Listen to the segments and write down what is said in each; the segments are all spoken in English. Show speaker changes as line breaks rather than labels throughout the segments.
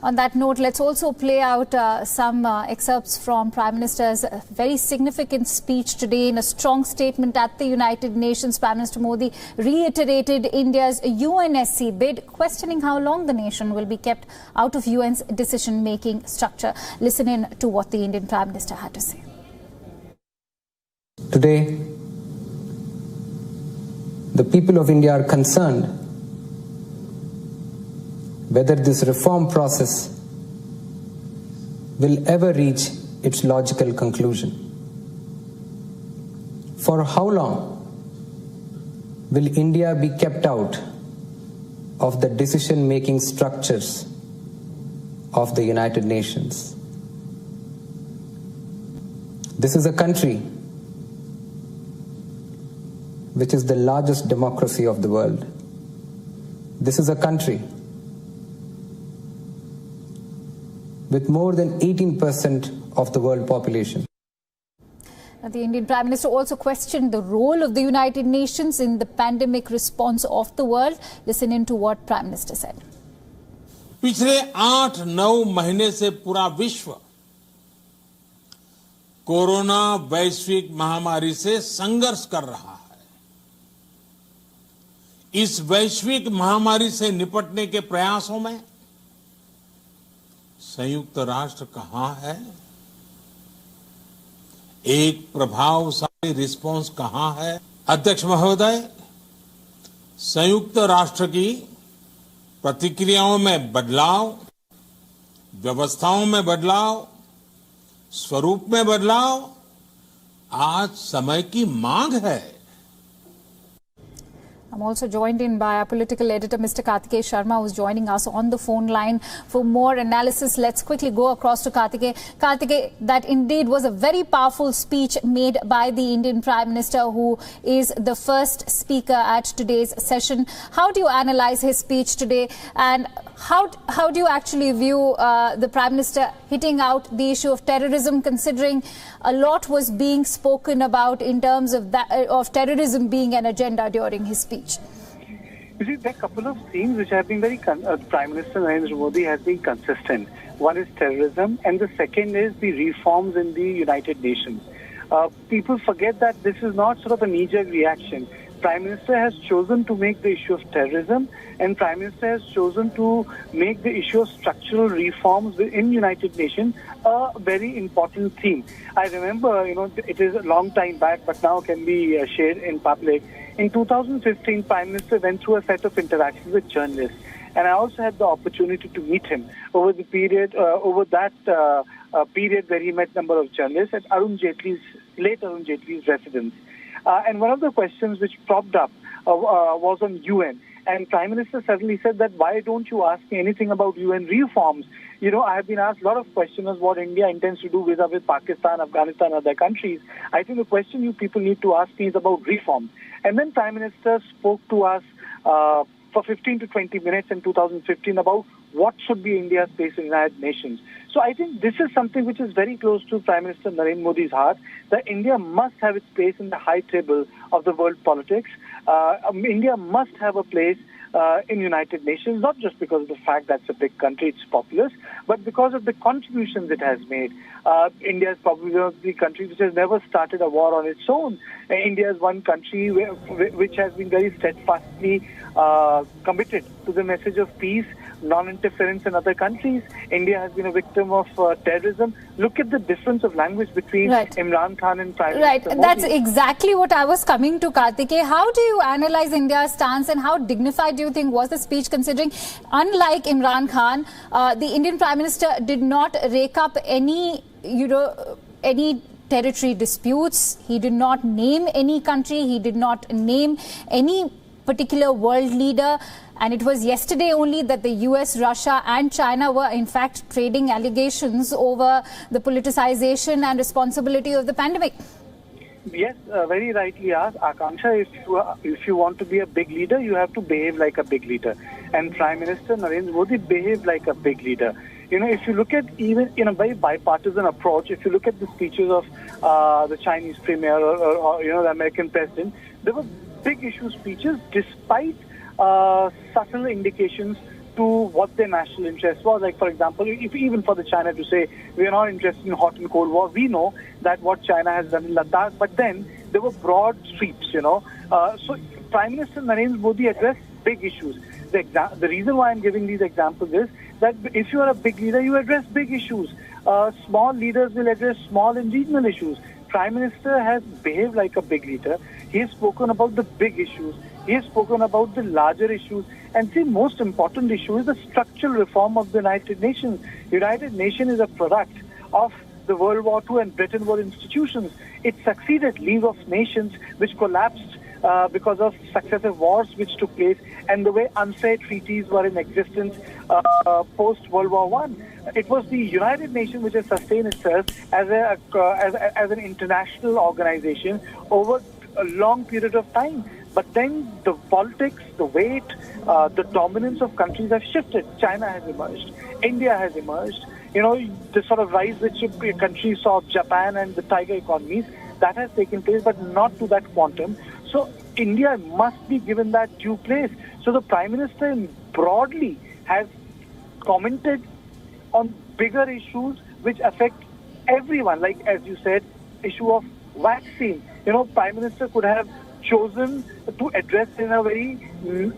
On that note, let's also play out some excerpts from Prime Minister's very significant speech today. In a strong statement at the United Nations, Prime Minister Modi reiterated India's UNSC bid, questioning how long the nation will be kept out of UN's decision-making structure. Listen in to what the Indian Prime Minister had to say.
Today, the people of India are concerned whether this reform process will ever reach its logical conclusion. For how long will India be kept out of the decision-making structures of the United Nations? This is a country which is the largest democracy of the world. This is a country with more than 18% of the world population.
The Indian Prime Minister also questioned the role of the United Nations in the pandemic response of the world. Listen in to what Prime Minister said.
पिछले 8-9 महीने से पूरा विश्व corona वैश्विक महामारी से संघर्ष कर रहा है। इस वैश्विक महामारी से निपटने के प्रयासों में संयुक्त राष्ट्र कहां है? एक प्रभावशाली रिस्पांस कहां है? अध्यक्ष महोदय, संयुक्त राष्ट्र की प्रतिक्रियाओं में बदलाव, व्यवस्थाओं में बदलाव, स्वरूप में बदलाव आज समय की मांग है।
I'm also joined in by our political editor, Mr. Karthikeya Sharma, who's joining us on the phone line for more analysis. Let's quickly go across to Karthikeya. Karthikeya, that indeed was a very powerful speech made by the Indian Prime Minister, who is the first speaker at today's session. How do you analyze his speech today, and how do you actually view the Prime Minister hitting out the issue of terrorism, considering a lot was being spoken about in terms of that, of terrorism being an agenda during his speech?
You see, there are a couple of themes which have been very, Prime Minister Narendra Modi has been consistent. One is terrorism, and the second is the reforms in the United Nations. People forget that this is not sort of a knee-jerk reaction. Prime Minister has chosen to make the issue of terrorism, and Prime Minister has chosen to make the issue of structural reforms in United Nations a very important theme. I remember, it is a long time back, but now can be shared in public. In 2015, Prime Minister went through a set of interactions with journalists, and I also had the opportunity to meet him over the period, period where he met a number of journalists at late Arun Jaitley's residence. And one of the questions which propped up was on UN. And Prime Minister suddenly said that, why don't you ask me anything about UN reforms? I have been asked a lot of questions on what India intends to do vis-a-vis Pakistan, Afghanistan, other countries. I think the question you people need to ask me is about reform. And then Prime Minister spoke to us for 15 to 20 minutes in 2015 about what should be India's place in the United Nations. So I think this is something which is very close to Prime Minister Narendra Modi's heart, that India must have its place in the high table of the world politics. India must have a place in United Nations, not just because of the fact that it's a big country, it's populous, but because of the contributions it has made. India is probably one of the countries which has never started a war on its own. India is one country which has been very steadfastly committed to the message of peace, non-interference in other countries. India has been a victim of terrorism. Look at the difference of language between Imran Khan and Prime Minister Modi.
That's exactly what I was coming to, Karthikeya. How do you analyze India's stance, and how dignified do you think was the speech, considering, unlike Imran Khan, the Indian Prime Minister did not rake up any territory disputes. He did not name any country. He did not name any particular world leader. And it was yesterday only that the US, Russia and China were in fact trading allegations over the politicization and responsibility of the pandemic.
Yes, very rightly asked. Akanksha, if you want to be a big leader, you have to behave like a big leader. And Prime Minister Narendra Modi behaved like a big leader. If you look at even in a very bipartisan approach, if you look at the speeches of the Chinese premier or the American president, there were big issue speeches despite subtle indications to what their national interest was. Like, for example, if even for the China to say we are not interested in hot and cold war, we know that what China has done in Ladakh, but then there were broad sweeps, So Prime Minister Narendra Modi addressed big issues. The reason why I'm giving these examples is that if you are a big leader, you address big issues. Small leaders will address small and regional issues. Prime Minister has behaved like a big leader. He has spoken about the big issues. He has spoken about the larger issues. And the most important issue is the structural reform of the United Nations. United Nations is a product of the World War II and Bretton Woods institutions. It succeeded League of Nations, which collapsed because of successive wars which took place, and the way unfair treaties were in existence post-World War I. It was the United Nations which has sustained itself as an international organization over a long period of time. But then the politics, the weight, the dominance of countries have shifted. China has emerged. India has emerged. The sort of rise which countries saw of Japan and the tiger economies, that has taken place, but not to that quantum. So India must be given that due place. So the Prime Minister broadly has commented on bigger issues which affect everyone. Like, as you said, issue of vaccine. Prime Minister could have chosen to address in a very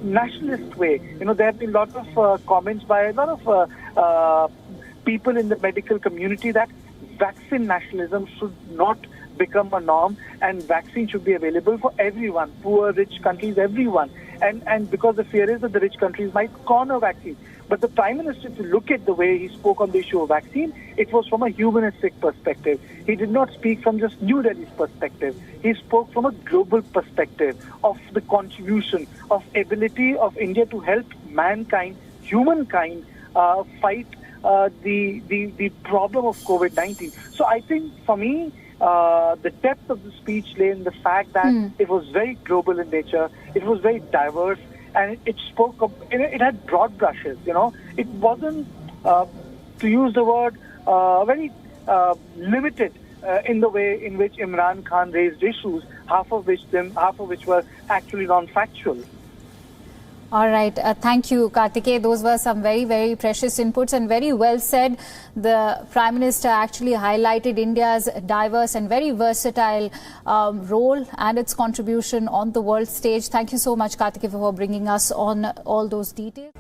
nationalist way. There have been a lot of comments by a lot of people in the medical community that vaccine nationalism should not become a norm, and vaccine should be available for everyone, poor, rich countries, everyone. And because the fear is that the rich countries might corner vaccine. But the Prime Minister, if you look at the way he spoke on the issue of vaccine, it was from a humanistic perspective. He did not speak from just New Delhi's perspective. He spoke from a global perspective of the contribution, of ability of India to help mankind, humankind, fight the problem of COVID-19. So I think for me, the depth of the speech lay in the fact that it was very global in nature, it was very diverse, and it spoke of, it had broad brushes, It wasn't, to use the word, very limited in the way in which Imran Khan raised issues, half of which were actually non-factual.
All right. Thank you, Kartikeya. Those were some very, very precious inputs and very well said. The Prime Minister actually highlighted India's diverse and very versatile role and its contribution on the world stage. Thank you so much, Kartikeya, for bringing us on all those details.